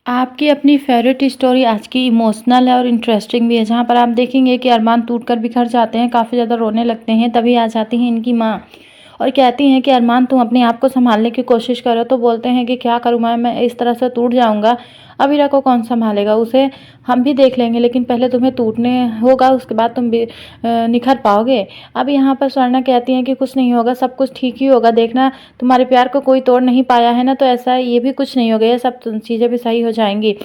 आपकी अपनी favourite story आज की इमोशनल है और इंटरेस्टिंग भी है, जहाँ पर आप देखेंगे कि अरमान टूटकर बिखर जाते हैं, काफ़ी ज़्यादा रोने लगते हैं। तभी आ जाती हैं इनकी माँ और कहती हैं कि अरमान तुम अपने आप को सँभालने की कोशिश करो। तो बोलते हैं कि क्या करूँ मैं इस तरह से टूट जाऊँगा, अबीरा को कौन सँभालेगा? उसे हम भी देख लेंगे, लेकिन पहले तुम्हें टूटने होगा, उसके बाद तुम भी निखर पाओगे। अब यहाँ पर स्वर्णा कहती हैं कि कुछ नहीं होगा, सब कुछ ठीक ही होगा, देखना तुम्हारे प्यार को कोई तोड़ नहीं पाया है ना, तो ऐसा ये भी कुछ नहीं होगा, ये सब चीज़ें भी सही हो जाएँगी।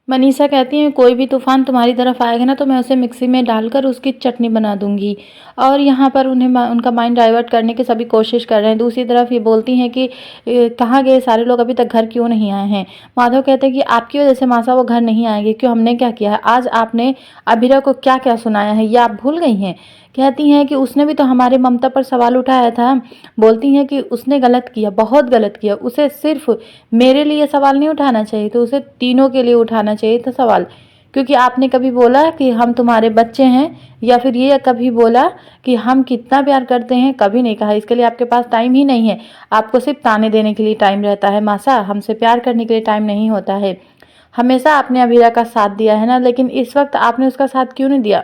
मनीषा कहती हैं कोई भी तूफ़ान तुम्हारी तरफ आएगा ना, तो मैं उसे मिक्सी में डालकर उसकी चटनी बना दूँगी। और यहाँ पर उनका माइंड डाइवर्ट करने की सभी कोशिश कर रहे हैं। दूसरी तरफ ये बोलती हैं कि कहाँ गए सारे लोग, अभी तक घर क्यों नहीं आए हैं? माधव कहते हैं कि आपकी वज़ह से मासा वो घर नहीं आएँगे। क्यों, हमने क्या किया है? आज आपने अभीरा को क्या-क्या सुनाया है, ये आप भूल गई हैं? कहती हैं कि उसने भी तो हमारे ममता पर सवाल उठाया था। बोलती हैं कि उसने गलत किया, बहुत गलत किया। उसे सिर्फ़ मेरे लिए सवाल नहीं उठाना चाहिए, तो उसे तीनों के लिए उठाना चाहिए था सवाल। क्योंकि आपने कभी बोला कि हम तुम्हारे बच्चे हैं, या फिर ये कभी बोला कि हम कितना प्यार करते हैं? कभी नहीं कहा। इसके लिए आपके पास टाइम ही नहीं है। आपको सिर्फ ताने देने के लिए टाइम रहता है मासा, हमसे प्यार करने के लिए टाइम नहीं होता है। हमेशा आपने अभीरा का साथ दिया है ना, लेकिन इस वक्त आपने उसका साथ क्यों नहीं दिया?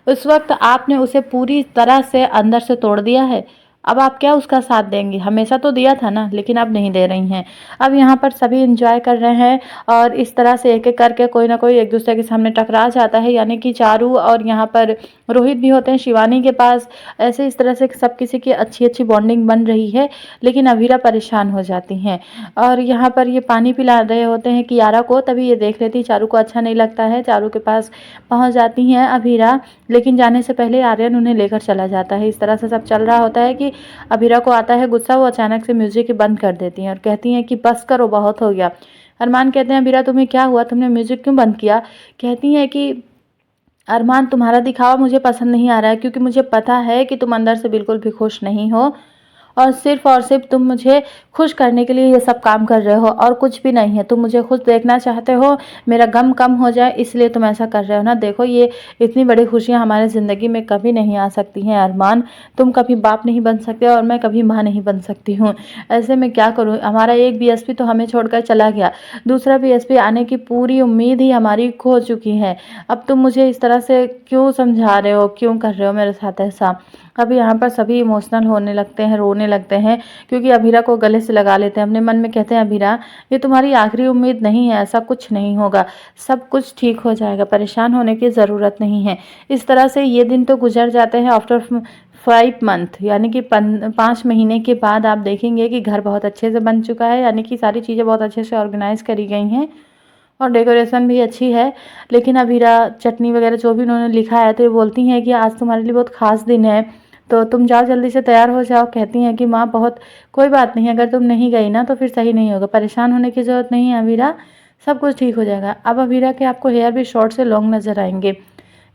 उस वक्त आपने उसे पूरी तरह से अंदर से तोड़ दिया है। अब आप क्या उसका साथ देंगी? हमेशा तो दिया था ना, लेकिन अब नहीं दे रही हैं। अब यहाँ पर सभी एंजॉय कर रहे हैं और इस तरह से एक-एक करके कोई ना कोई एक-दूसरे के सामने टकरा जाता है, यानी कि चारू और यहाँ पर रोहित भी होते हैं शिवानी के पास। ऐसे इस तरह से सब किसी की अच्छी-अच्छी बॉन्डिंग बन रही है, लेकिन अभीरा परेशान हो जाती हैं। और यहाँ पर ये पानी पिला रहे होते हैं कियारा को, तभी ये देख लेती चारू को अच्छा नहीं लगता है। चारू के पास पहुँच जाती हैं अभीरा, लेकिन जाने से पहले आर्यन उन्हें लेकर चला जाता है। इस तरह से सब चल रहा होता है कि अभीरा को आता है गुस्सा, वो अचानक से म्यूजिक बंद कर देती हैं और कहती हैं कि बस करो, बहुत हो गया। अरमान कहते हैं अभीरा तुम्हें क्या हुआ, तुमने म्यूजिक क्यों बंद किया? कहती हैं कि अरमान तुम्हारा दिखावा मुझे पसंद नहीं आ रहा है, क्योंकि मुझे पता है कि तुम अंदर से बिल्कुल भी खुश नहीं हो और सिर्फ तुम मुझे खुश करने के लिए ये सब काम कर रहे हो और कुछ भी नहीं है। तुम मुझे खुश देखना चाहते हो, मेरा गम कम हो जाए, इसलिए तुम ऐसा कर रहे हो ना। देखो, ये इतनी बड़ी खुशियाँ हमारे ज़िंदगी में कभी नहीं आ सकती हैं अरमान। तुम कभी बाप नहीं बन सकते और मैं कभी माँ नहीं बन सकती हूँ। ऐसे में क्या करूँ? हमारा एक बीएसपी तो हमें छोड़कर चला गया, दूसरा बीएसपी आने की पूरी उम्मीद ही हमारी खो चुकी है। अब तुम मुझे इस तरह से क्यों समझा रहे हो, क्यों कर रहे हो मेरे साथ ऐसा? अब यहाँ पर सभी इमोशनल होने लगते हैं, रोने लगते हैं, क्योंकि अभीरा को गले से लगा लेते हैं। अपने मन में कहते हैं अभीरा, ये तुम्हारी आखिरी उम्मीद नहीं है, ऐसा कुछ नहीं होगा, सब कुछ ठीक हो जाएगा, परेशान होने की ज़रूरत नहीं है। इस तरह से ये दिन तो गुजर जाते हैं। आफ्टर 5 मंथ, यानी कि 5 महीने के बाद आप देखेंगे कि घर बहुत अच्छे से बन चुका है, यानी कि सारी चीज़ें बहुत अच्छे से ऑर्गेनाइज़ करी गई हैं और डेकोरेशन भी अच्छी है। लेकिन अभीरा चटनी वगैरह जो भी उन्होंने लिखा है, तो ये बोलती हैं कि आज तुम्हारे लिए बहुत ख़ास दिन है, तो तुम जाओ जल्दी से तैयार हो जाओ। कहती हैं कि माँ बहुत, कोई बात नहीं, अगर तुम नहीं गई ना तो फिर सही नहीं होगा, परेशान होने की ज़रूरत नहीं है अभीरा, सब कुछ ठीक हो जाएगा। अब अभीरा के आपको हेयर भी शॉर्ट से लॉन्ग नज़र आएंगे।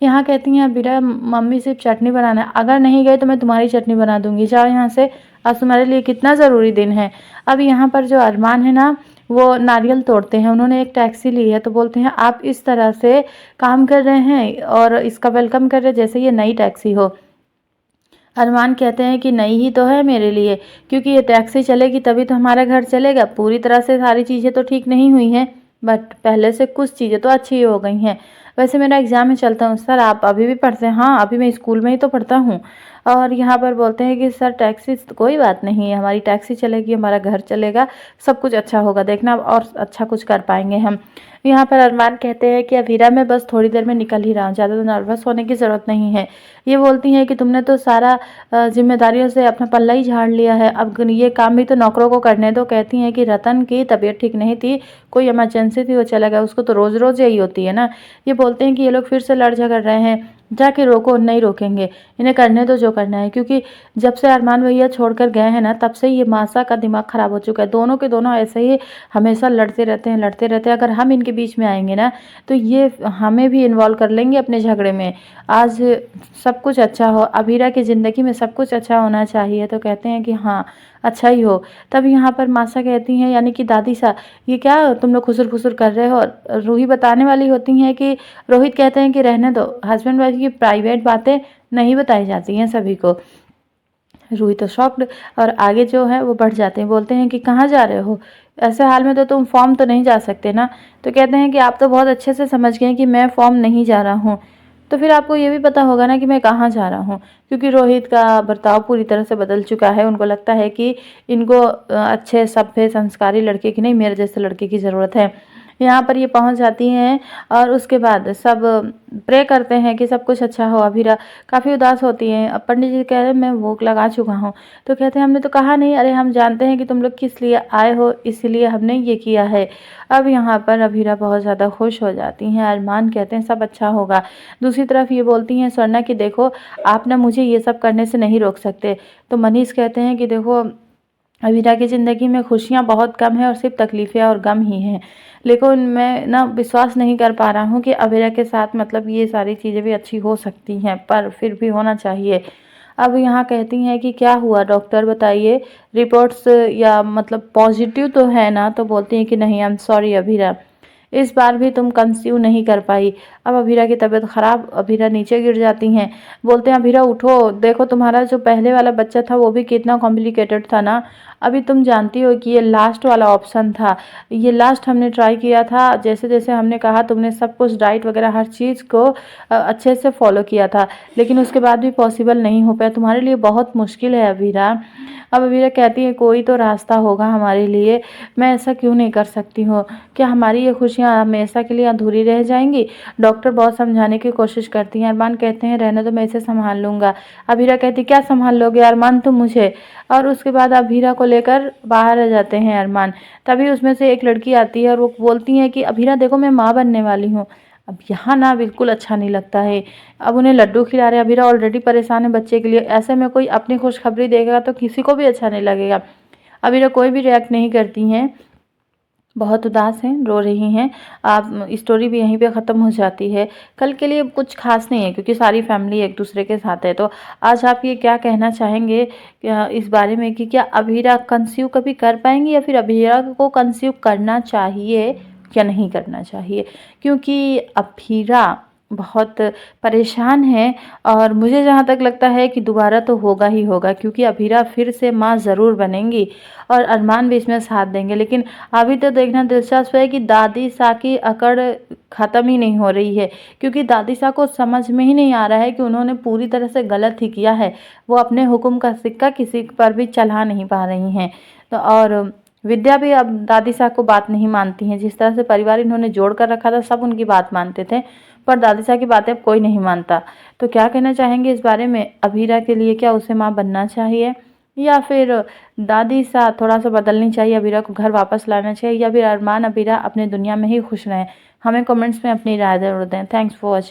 यहाँ कहती हैं अभीरा, मम्मी सिर्फ चटनी बनाना है, अगर नहीं गए तो मैं तुम्हारी चटनी बना दूंगी, जाओ यहाँ से, आज तुम्हारे लिए कितना ज़रूरी दिन है। अब यहाँ पर जो अरमान है ना, वो नारियल तोड़ते हैं, उन्होंने एक टैक्सी ली है, तो बोलते हैं आप इस तरह से काम कर रहे हैं और इसका वेलकम कर रहे हैं जैसे ये नई टैक्सी हो। अरमान कहते हैं कि नई ही तो है मेरे लिए, क्योंकि ये टैक्सी चलेगी तभी तो हमारा घर चलेगा। पूरी तरह से सारी चीज़ें तो ठीक नहीं हुई हैं, बट पहले से कुछ चीज़ें तो अच्छी हो गई हैं। वैसे मेरा एग्ज़ाम में चलता हूँ सर, आप अभी भी पढ़ते हैं? हाँ, अभी मैं स्कूल में ही तो पढ़ता हूँ। और यहाँ पर बोलते हैं कि सर टैक्सी कोई बात नहीं है, हमारी टैक्सी चलेगी, हमारा घर चलेगा, सब कुछ अच्छा होगा, देखना और अच्छा कुछ कर पाएंगे हम। यहाँ पर अरमान कहते हैं कि अभीरा मैं बस थोड़ी देर में निकल ही रहा हूँ, ज़्यादा नर्वस होने की ज़रूरत नहीं है। ये बोलती हैं कि तुमने तो सारा जिम्मेदारियों से अपना पल्ला ही झाड़ लिया है, अब ये काम भी तो नौकरों को करने दो। कहती हैं कि रतन की तबीयत ठीक नहीं थी, कोई इमरजेंसी थी, वो चला गया, उसको तो रोज़ रोज़ यही होती है ना। ये बोलते हैं कि ये लोग फिर से लड़ झगड़ रहे हैं, जाके रोको, नहीं रोकेंगे, इन्हें करने दो जो करना है, क्योंकि जब से अरमान भैया छोड़कर गए हैं ना, तब से ये मासा का दिमाग ख़राब हो चुका है। दोनों के दोनों ऐसे ही हमेशा लड़ते रहते हैं, लड़ते रहते हैं। अगर हम इनके बीच में आएंगे ना, तो ये हमें भी इन्वॉल्व कर लेंगे अपने झगड़े में। आज सब कुछ अच्छा हो, अभीरा की ज़िंदगी में सब कुछ अच्छा होना चाहिए, तो कहते हैं कि हाँ अच्छा ही हो। तब यहाँ पर मासा कहती हैं, यानी कि दादी सा, ये क्या तुम लोग खुसुर फुसुर कर रहे हो? रूही बताने वाली होती हैं कि रोहित कहते हैं कि रहने दो, हस्बैंड वाइफ की प्राइवेट बातें नहीं बताई जाती हैं सभी को। रूही तो शॉक्ड, और आगे जो है वो बढ़ जाते हैं, बोलते हैं कि कहाँ जा रहे हो? ऐसे हाल में तो तुम फॉर्म तो नहीं जा सकते ना। तो कहते हैं कि आप तो बहुत अच्छे से समझ गए हैं कि मैं फॉर्म नहीं जा रहा हूँ, तो फिर आपको ये भी पता होगा ना कि मैं कहाँ जा रहा हूँ। क्योंकि रोहित का बर्ताव पूरी तरह से बदल चुका है। उनको लगता है कि इनको अच्छे सभ्य संस्कारी लड़के की नहीं, मेरे जैसे लड़के की ज़रूरत है। यहाँ पर ये पहुँच जाती हैं और उसके बाद सब प्रे करते हैं कि सब कुछ अच्छा हो। अभीरा काफ़ी उदास होती हैं। अब पंडित जी कह रहे हैं मैं भोग लगा चुका हूँ। तो कहते हैं हमने तो कहा नहीं। अरे हम जानते हैं कि तुम लोग किस लिए आए हो, इसलिए हमने ये किया है। अब यहाँ पर अभीरा बहुत ज़्यादा खुश हो जाती हैं। अरमान कहते हैं सब अच्छा होगा। दूसरी तरफ ये बोलती हैं स्वर्णा कि देखो आप ना मुझे ये सब करने से नहीं रोक सकते। तो मनीष कहते हैं कि देखो अभीरा की ज़िंदगी में खुशियाँ बहुत कम हैं और सिर्फ तकलीफ़ें और गम ही हैं। लेकिन मैं ना विश्वास नहीं कर पा रहा हूँ कि अभीरा के साथ मतलब ये सारी चीज़ें भी अच्छी हो सकती हैं, पर फिर भी होना चाहिए। अब यहाँ कहती हैं कि क्या हुआ डॉक्टर बताइए, रिपोर्ट्स या मतलब पॉजिटिव तो है ना? तो बोलती हैं कि नहीं, आई एम सॉरी अभीरा, इस बार भी तुम कंसीव नहीं कर पाई। अब अभीरा की तबीयत ख़राब, अभीरा नीचे गिर जाती हैं। बोलते हैं अभीरा उठो, देखो तुम्हारा जो पहले वाला बच्चा था वो भी कितना कॉम्प्लिकेटेड था ना। अभी तुम जानती हो कि ये लास्ट वाला ऑप्शन था, ये लास्ट हमने ट्राई किया था। जैसे जैसे हमने कहा तुमने सब कुछ डाइट वगैरह हर चीज़ को अच्छे से फॉलो किया था, लेकिन उसके बाद भी पॉसिबल नहीं हो पाया। तुम्हारे लिए बहुत मुश्किल है अभीरा। अब अभीरा कहती है कोई तो रास्ता होगा हमारे लिए, मैं ऐसा क्यों नहीं कर सकती हूँ? क्या हमारी ये खुशियाँ हमेशा के लिए अधूरी रह जाएंगी? डॉक्टर बहुत समझाने की कोशिश करती हैं। अरमान कहते हैं रहने दो, मैं इसे संभाल लूँगा। अभीरा कहती क्या संभाल लोगे अरमान तुम मुझे? और उसके बाद अभीरा को लेकर बाहर आ जाते हैं अरमान। तभी उसमें से एक लड़की आती है और वो बोलती हैं कि अभीरा देखो मैं माँ बनने वाली हूँ। अब यहाँ ना बिल्कुल अच्छा नहीं लगता है। अब उन्हें लड्डू खिला रहे हैं, अभीरा ऑलरेडी परेशान है बच्चे के लिए, ऐसे में कोई अपनी खुशखबरी देगा तो किसी को भी अच्छा नहीं लगेगा। अभीरा कोई भी रिएक्ट नहीं करती हैं, बहुत उदास हैं, रो रही हैं। आप स्टोरी भी यहीं पे ख़त्म हो जाती है। कल के लिए कुछ ख़ास नहीं है क्योंकि सारी फैमिली एक दूसरे के साथ है। तो आज आप ये क्या कहना चाहेंगे इस बारे में कि क्या अभीरा कंसीव कभी कर पाएँगी या फिर अभीरा को कंसीव करना चाहिए या नहीं करना चाहिए? क्योंकि अभीरा बहुत परेशान है और मुझे जहाँ तक लगता है कि दोबारा तो होगा ही होगा, क्योंकि अभीरा फिर से माँ ज़रूर बनेंगी और अरमान भी इसमें साथ देंगे। लेकिन अभी तो देखना दिलचस्प है कि दादी सा की अकड़ ख़त्म ही नहीं हो रही है, क्योंकि दादी सा को समझ में ही नहीं आ रहा है कि उन्होंने पूरी तरह से गलत ही किया है। वो अपने हुक्म का सिक्का किसी पर भी चला नहीं पा रही हैं। तो और विद्या भी अब दादी साहब को बात नहीं मानती हैं। जिस तरह से परिवार इन्होंने जोड़ कर रखा था, सब उनकी बात मानते थे, पर दादी साहब की बातें अब कोई नहीं मानता। तो क्या कहना चाहेंगे इस बारे में? अभीरा के लिए क्या उसे माँ बनना चाहिए या फिर दादी सा थोड़ा-सा बदलनी चाहिए, अभीरा को घर वापस लाना चाहिए, या फिर अरमान अभीरा अपनी दुनिया में ही खुश रहें? हमें कमेंट्स में अपनी राय ज़रूर दें। Thanks for watching.